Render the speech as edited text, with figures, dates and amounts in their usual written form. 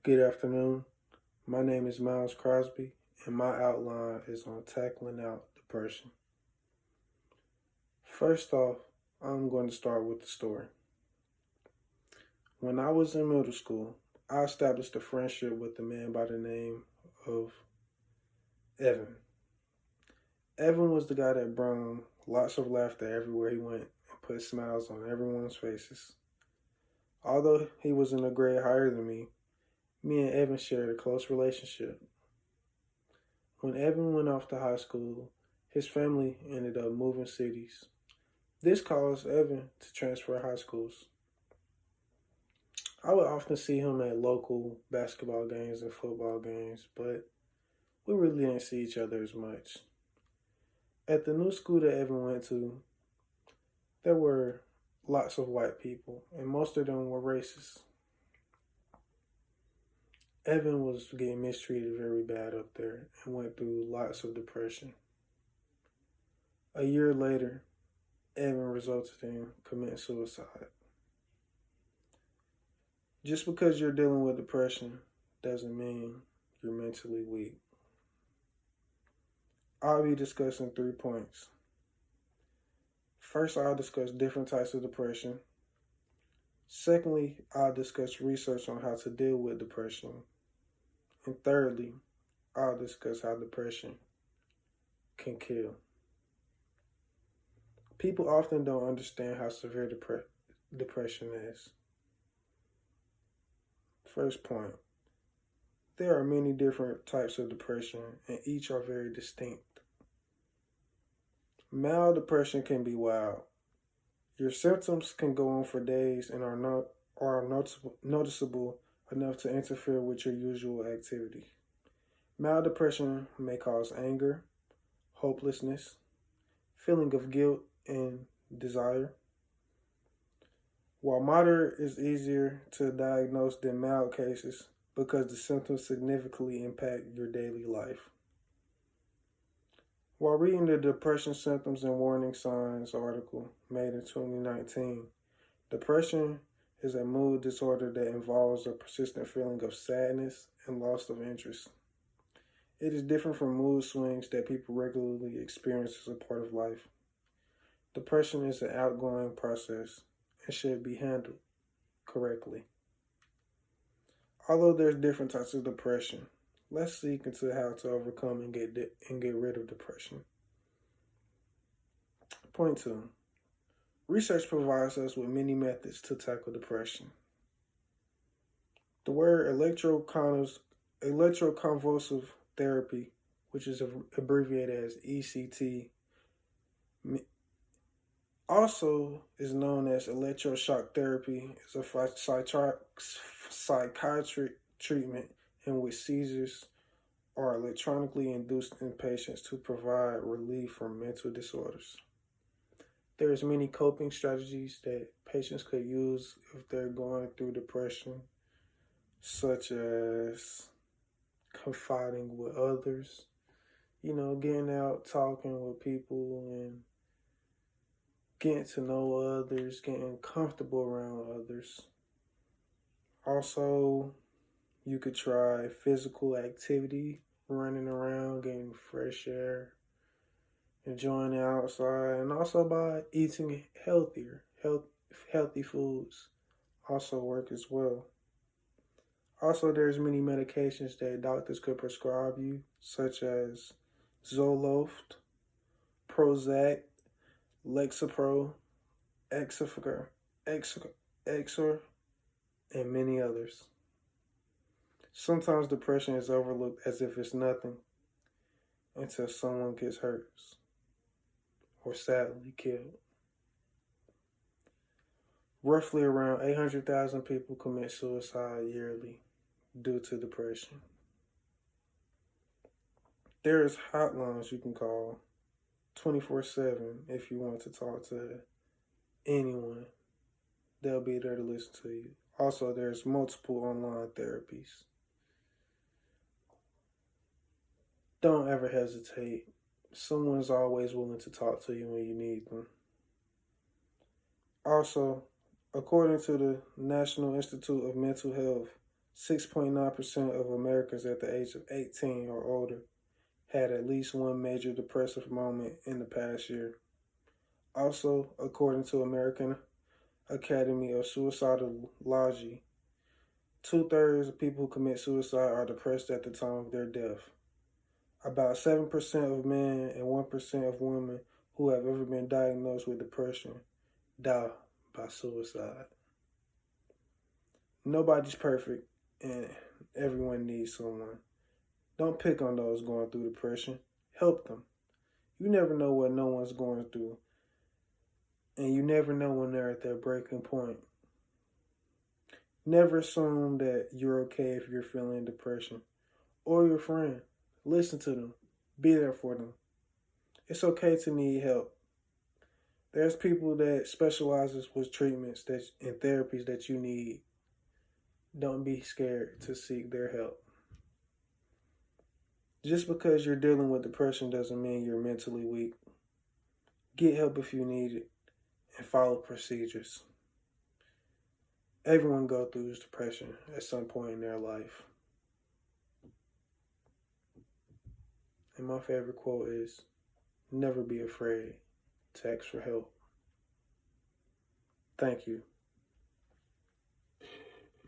Good afternoon. My name is Miles Crosby, and my outline is on tackling out depression. First off, I'm going to start with the story. When I was in middle school, I established a friendship with a man by the name of Evan. Evan was the guy that brought lots of laughter everywhere he went and put smiles on everyone's faces. Although he was in a grade higher than me and Evan shared a close relationship. When Evan went off to high school, his family ended up moving cities. This caused Evan to transfer high schools. I would often see him at local basketball games and football games, but we really didn't see each other as much. At the new school that Evan went to, there were lots of white people, and most of them were racist. Evan was getting mistreated very bad up there and went through lots of depression. A year later, Evan resulted in committing suicide. Just because you're dealing with depression doesn't mean you're mentally weak. I'll be discussing 3 points. First, I'll discuss different types of depression. Secondly, I'll discuss research on how to deal with depression. And thirdly, I'll discuss how depression can kill. People often don't understand how severe depression is. First point, there are many different types of depression, and each are very distinct. Mild depression can be wild. Your symptoms can go on for days and are noticeable enough to interfere with your usual activity. Mild depression may cause anger, hopelessness, feeling of guilt, and desire. While moderate is easier to diagnose than mild cases because the symptoms significantly impact your daily life. While reading the Depression Symptoms and Warning Signs article made in 2019, depression is a mood disorder that involves a persistent feeling of sadness and loss of interest. It is different from mood swings that people regularly experience as a part of life. Depression is an outgoing process and should be handled correctly. Although there's different types of depression, let's seek into how to overcome and get rid of depression. Point 2. Research provides us with many methods to tackle depression. The word electroconvulsive therapy, which is abbreviated as ECT, also is known as electroshock therapy, is a psychiatric treatment in which seizures are electronically induced in patients to provide relief from mental disorders. There's many coping strategies that patients could use if they're going through depression, such as confiding with others, getting out, talking with people, and getting to know others, getting comfortable around others. Also, you could try physical activity, running around, getting fresh air, enjoying the outside, and also by eating healthy foods also work as well. Also, there's many medications that doctors could prescribe you, such as Zoloft, Prozac, Lexapro, Exor, and many others. Sometimes depression is overlooked as if it's nothing until someone gets hurt or sadly killed. Roughly around 800,000 people commit suicide yearly due to depression. There's hotlines you can call 24/7 if you want to talk to anyone. They'll be there to listen to you. Also, there's multiple online therapies. Don't ever hesitate. Someone's always willing to talk to you when you need them. Also, according to the National Institute of Mental Health, 6.9% of Americans at the age of 18 or older had at least one major depressive moment in the past year. Also, according to American Academy of Suicidology, two-thirds of people who commit suicide are depressed at the time of their death. About 7% of men and 1% of women who have ever been diagnosed with depression die by suicide. Nobody's perfect, and everyone needs someone. Don't pick on those going through depression. Help them. You never know what no one's going through, and you never know when they're at their breaking point. Never assume that you're okay if you're feeling depression or your friend. Listen to them. Be there for them. It's okay to need help. There's people that specializes with treatments and therapies that you need. Don't be scared to seek their help. Just because you're dealing with depression doesn't mean you're mentally weak. Get help if you need it and follow procedures. Everyone goes through depression at some point in their life. And my favorite quote is, never be afraid to ask for help. Thank you.